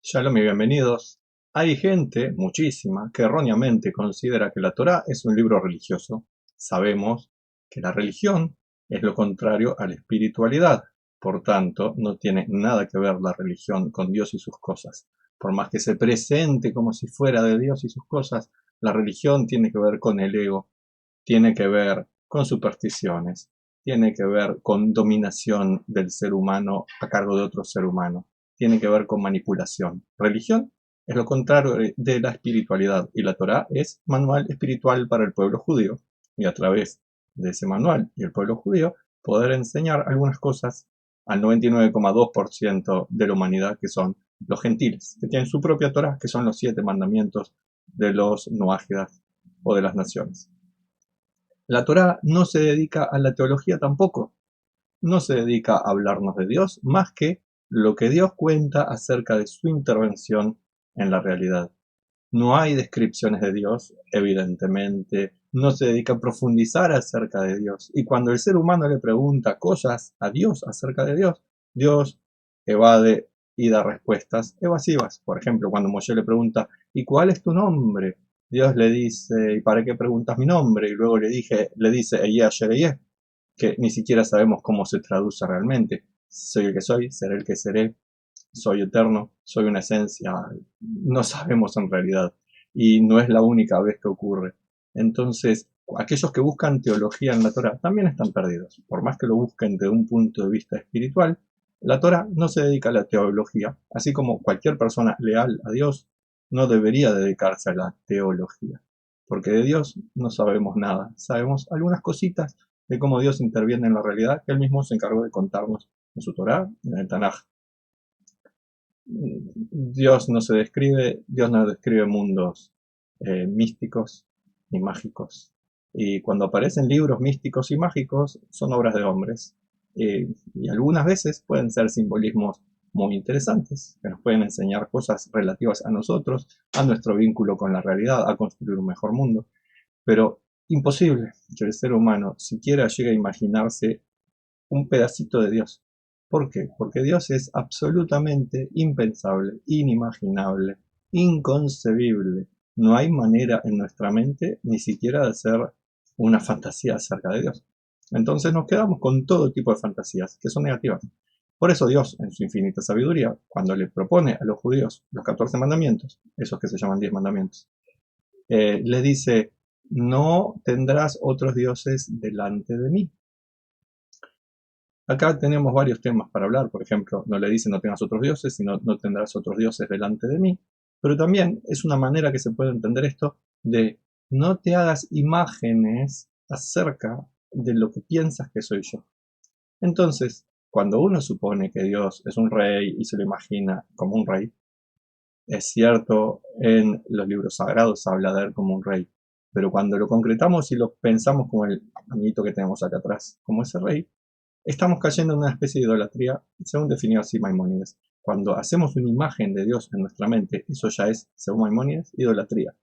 Shalom y bienvenidos. Hay gente, muchísima, que erróneamente considera que la Torá es un libro religioso. Sabemos que la religión es lo contrario a la espiritualidad. Por tanto, no tiene nada que ver la religión con Dios y sus cosas. Por más que se presente como si fuera de Dios y sus cosas, la religión tiene que ver con el ego, tiene que ver con supersticiones, tiene que ver con dominación del ser humano a cargo de otro ser humano, tiene que ver con manipulación. Religión es lo contrario de la espiritualidad y la Torá es manual espiritual para el pueblo judío y a través de ese manual y el pueblo judío poder enseñar algunas cosas al 99,2% de la humanidad que son los gentiles, que tienen su propia Torá, que son los 7 mandamientos de los noágidas o de las naciones. La Torá no se dedica a la teología tampoco, no se dedica a hablarnos de Dios más que lo que Dios cuenta acerca de su intervención en la realidad. No hay descripciones de Dios, evidentemente, no se dedica a profundizar acerca de Dios. Y cuando el ser humano le pregunta cosas a Dios acerca de Dios, Dios evade y da respuestas evasivas. Por ejemplo, cuando Moshe le pregunta, ¿y cuál es tu nombre? Dios le dice, ¿y para qué preguntas mi nombre? Y luego le dice, Eyeh Asher Eyeh, que ni siquiera sabemos cómo se traduce realmente. Soy el que soy, seré el que seré, soy eterno, soy una esencia, no sabemos en realidad. Y no es la única vez que ocurre. Entonces, aquellos que buscan teología en la Torah también están perdidos. Por más que lo busquen desde un punto de vista espiritual, la Torah no se dedica a la teología, así como cualquier persona leal a Dios no debería dedicarse a la teología, porque de Dios no sabemos nada, sabemos algunas cositas de cómo Dios interviene en la realidad que Él mismo se encargó de contarnos en su Torah y en el Tanaj. Dios no describe mundos místicos ni mágicos. Y cuando aparecen libros místicos y mágicos, son obras de hombres. Y algunas veces pueden ser simbolismos muy interesantes, que nos pueden enseñar cosas relativas a nosotros, a nuestro vínculo con la realidad, a construir un mejor mundo. Pero imposible que el ser humano siquiera llegue a imaginarse un pedacito de Dios. ¿Por qué? Porque Dios es absolutamente impensable, inimaginable, inconcebible. No hay manera en nuestra mente ni siquiera de hacer una fantasía acerca de Dios. Entonces nos quedamos con todo tipo de fantasías que son negativas. Por eso Dios, en su infinita sabiduría, cuando le propone a los judíos los 14 mandamientos, esos que se llaman 10 mandamientos, les dice, no tendrás otros dioses delante de mí. Acá tenemos varios temas para hablar, por ejemplo, no le dice no tengas otros dioses, sino no tendrás otros dioses delante de mí, pero también es una manera que se puede entender esto de no te hagas imágenes acerca de lo que piensas que soy yo. Entonces, cuando uno supone que Dios es un rey y se lo imagina como un rey, es cierto, en los libros sagrados habla de él como un rey, pero cuando lo concretamos y lo pensamos como el amiguito que tenemos acá atrás, como ese rey, estamos cayendo en una especie de idolatría, según definió así Maimónides. Cuando hacemos una imagen de Dios en nuestra mente, eso ya es, según Maimónides, idolatría.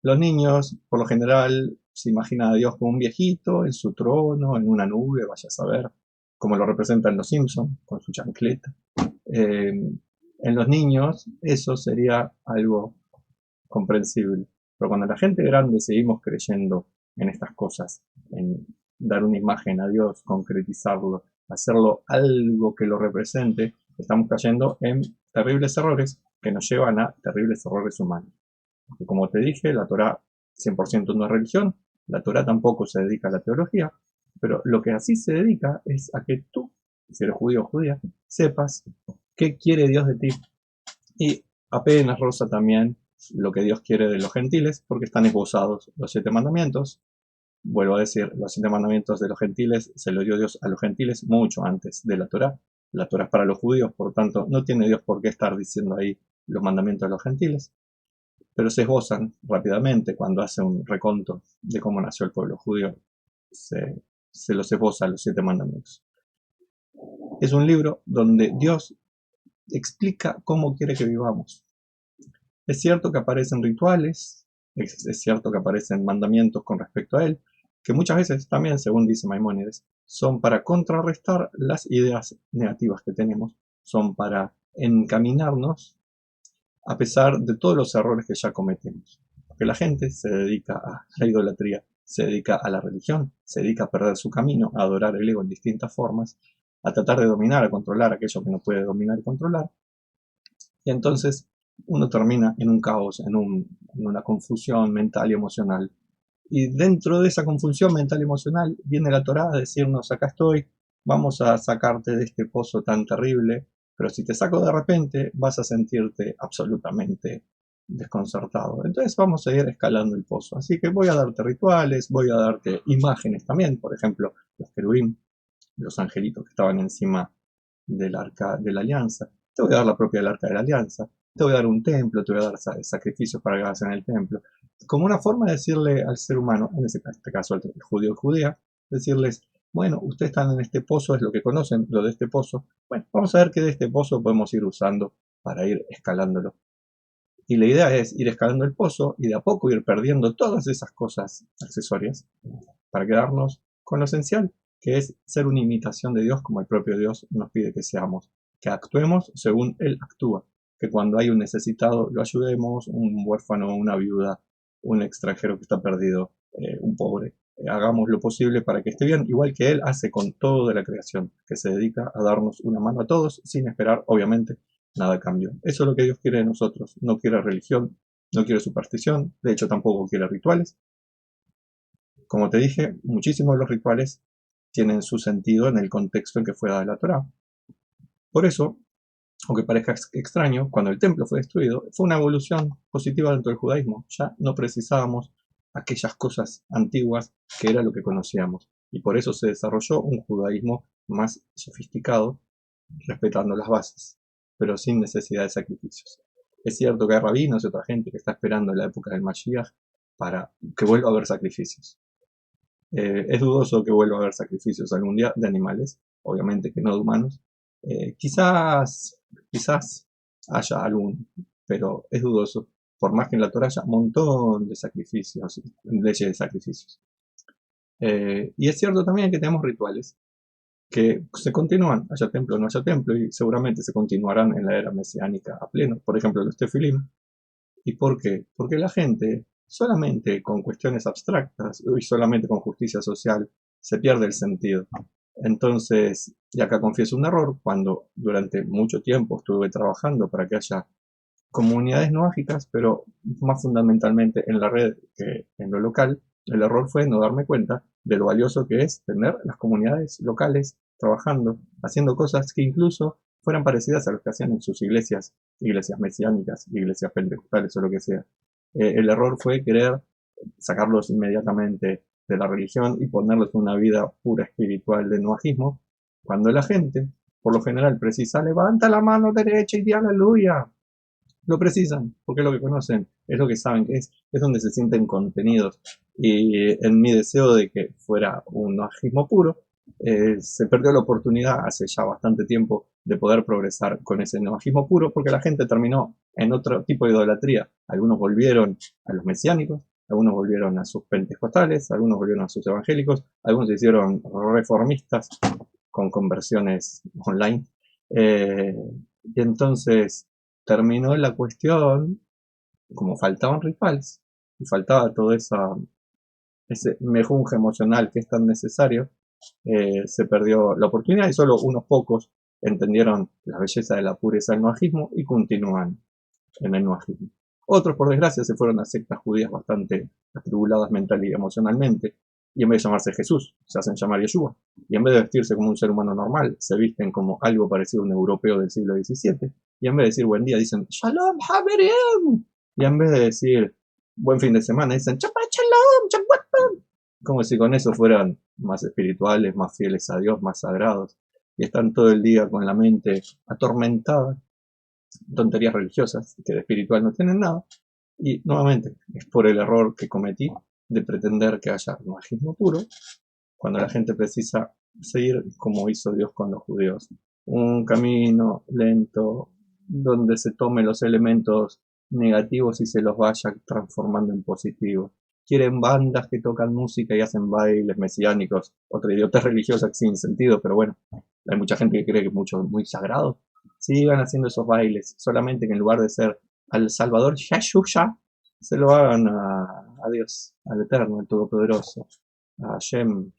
Los niños, por lo general, se imaginan a Dios como un viejito, en su trono, en una nube, vaya a saber, como lo representan los Simpsons, con su chancleta. En los niños, eso sería algo comprensible. Pero cuando la gente grande seguimos creyendo en estas cosas, en dar una imagen a Dios, concretizarlo, hacerlo algo que lo represente, estamos cayendo en terribles errores que nos llevan a terribles errores humanos. Porque como te dije, la Torah 100% no es religión, la Torah tampoco se dedica a la teología, pero lo que así se dedica es a que tú, si eres judío o judía, sepas qué quiere Dios de ti. Y apenas roza también lo que Dios quiere de los gentiles, porque están esbozados los 7 mandamientos. Vuelvo a decir, los 7 mandamientos de los gentiles se los dio Dios a los gentiles mucho antes de la Torá. La Torá es para los judíos, por tanto, no tiene Dios por qué estar diciendo ahí los mandamientos de los gentiles, pero se esbozan rápidamente cuando hace un reconto de cómo nació el pueblo judío. Se los esboza los 7 mandamientos. Es un libro donde Dios explica cómo quiere que vivamos. Es cierto que aparecen rituales, es cierto que aparecen mandamientos con respecto a él, que muchas veces también, según dice Maimónides, son para contrarrestar las ideas negativas que tenemos, son para encaminarnos a pesar de todos los errores que ya cometemos. Porque la gente se dedica a la idolatría, se dedica a la religión, se dedica a perder su camino, a adorar el ego en distintas formas, a tratar de dominar, a controlar aquello que no puede dominar y controlar. Y entonces uno termina en un caos, en una confusión mental y emocional. Y dentro de esa confusión mental y emocional viene la Torá a decirnos, acá estoy, vamos a sacarte de este pozo tan terrible, pero si te saco de repente vas a sentirte absolutamente desconcertado. Entonces vamos a ir escalando el pozo. Así que voy a darte rituales, voy a darte imágenes también, por ejemplo, los querubín, los angelitos que estaban encima del arca de la alianza. Te voy a dar la propia del arca de la alianza. Te voy a dar un templo, te voy a dar sacrificios para que hagas en el templo. Como una forma de decirle al ser humano, en este caso al judío o judía, decirles, bueno, ustedes están en este pozo, es lo que conocen, lo de este pozo. Bueno, vamos a ver qué de este pozo podemos ir usando para ir escalándolo. Y la idea es ir escalando el pozo y de a poco ir perdiendo todas esas cosas accesorias para quedarnos con lo esencial, que es ser una imitación de Dios como el propio Dios nos pide que seamos, que actuemos según Él actúa, que cuando hay un necesitado lo ayudemos, un huérfano, una viuda, un extranjero que está perdido, un pobre, hagamos lo posible para que esté bien, igual que Él hace con todo de la creación, que se dedica a darnos una mano a todos sin esperar, obviamente, nada a cambio. Eso es lo que Dios quiere de nosotros, no quiere religión, no quiere superstición, de hecho tampoco quiere rituales. Como te dije, muchísimos de los rituales tienen su sentido en el contexto en que fue dada la Torá. Por eso, aunque parezca extraño, cuando el templo fue destruido, fue una evolución positiva dentro del judaísmo. Ya no precisábamos aquellas cosas antiguas que era lo que conocíamos. Y por eso se desarrolló un judaísmo más sofisticado, respetando las bases, pero sin necesidad de sacrificios. Es cierto que hay rabinos y otra gente que está esperando la época del Mashiach para que vuelva a haber sacrificios. Es dudoso que vuelva a haber sacrificios algún día de animales, obviamente que no de humanos. Quizás haya algún, pero es dudoso. Por más que en la Torah haya un montón de sacrificios, leyes de sacrificios. Y es cierto también que tenemos rituales que se continúan, haya templo o no haya templo, y seguramente se continuarán en la era mesiánica a pleno. Por ejemplo, los tefilim. ¿Y por qué? Porque la gente solamente con cuestiones abstractas y solamente con justicia social se pierde el sentido. Entonces, y acá confieso un error, cuando durante mucho tiempo estuve trabajando para que haya comunidades no mágicas, pero más fundamentalmente en la red que en lo local, el error fue no darme cuenta de lo valioso que es tener las comunidades locales trabajando, haciendo cosas que incluso fueran parecidas a lo que hacían en sus iglesias, iglesias mesiánicas, iglesias pentecostales o lo que sea. El error fue querer sacarlos inmediatamente de la religión y ponerlos en una vida pura espiritual de noajismo, cuando la gente, por lo general, precisa, levanta la mano derecha y di aleluya. Lo precisan, porque es lo que conocen, es lo que saben que es donde se sienten contenidos. Y en mi deseo de que fuera un noajismo puro, se perdió la oportunidad hace ya bastante tiempo de poder progresar con ese noajismo puro, porque la gente terminó en otro tipo de idolatría. Algunos volvieron a los mesiánicos, algunos volvieron a sus pentecostales, algunos volvieron a sus evangélicos, algunos se hicieron reformistas con conversiones online. Y entonces terminó la cuestión, como faltaban rituales y faltaba todo ese mejunje emocional que es tan necesario, se perdió la oportunidad y solo unos pocos entendieron la belleza de la pureza del noajismo y continúan en el noajismo. Otros, por desgracia, se fueron a sectas judías bastante atribuladas mental y emocionalmente, y en vez de llamarse Jesús, se hacen llamar Yeshua, y en vez de vestirse como un ser humano normal, se visten como algo parecido a un europeo del siglo XVII, y en vez de decir buen día, dicen Shalom Haverim, y en vez de decir buen fin de semana, dicen Shabbat Shalom, Shabbat, como si con eso fueran más espirituales, más fieles a Dios, más sagrados, y están todo el día con la mente atormentada, tonterías religiosas que de espiritual no tienen nada, y nuevamente es por el error que cometí de pretender que haya magismo puro cuando la gente precisa seguir como hizo Dios con los judíos, un camino lento donde se tome los elementos negativos y se los vaya transformando en positivos. Quieren bandas que tocan música y hacen bailes mesiánicos, otra idiota religiosa sin sentido, pero bueno, hay mucha gente que cree que es muy sagrado. Sigan haciendo esos bailes, solamente que en lugar de ser al Salvador Yahshua se lo hagan a Dios, al Eterno, al Todopoderoso, a Hashem,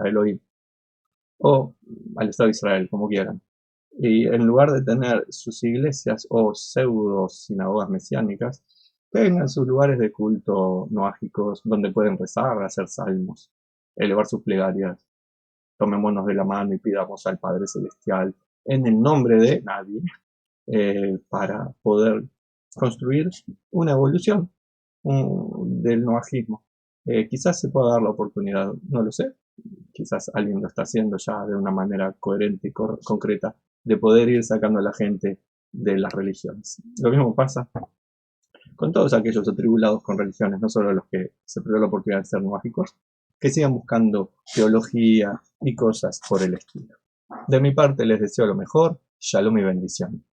a Elohim, o al Estado de Israel, como quieran. Y en lugar de tener sus iglesias o pseudo sinagogas mesiánicas, tengan sus lugares de culto noágicos donde pueden rezar, hacer salmos, elevar sus plegarias. Tomémonos de la mano y pidamos al Padre Celestial en el nombre de nadie para poder construir una evolución del noajismo. Quizás se pueda dar la oportunidad, no lo sé, quizás alguien lo está haciendo ya de una manera coherente y concreta, de poder ir sacando a la gente de las religiones. Lo mismo pasa con todos aquellos atribulados con religiones, no solo los que se perdió la oportunidad de ser mágicos, que sigan buscando teología y cosas por el estilo. De mi parte les deseo lo mejor, shalom y bendición.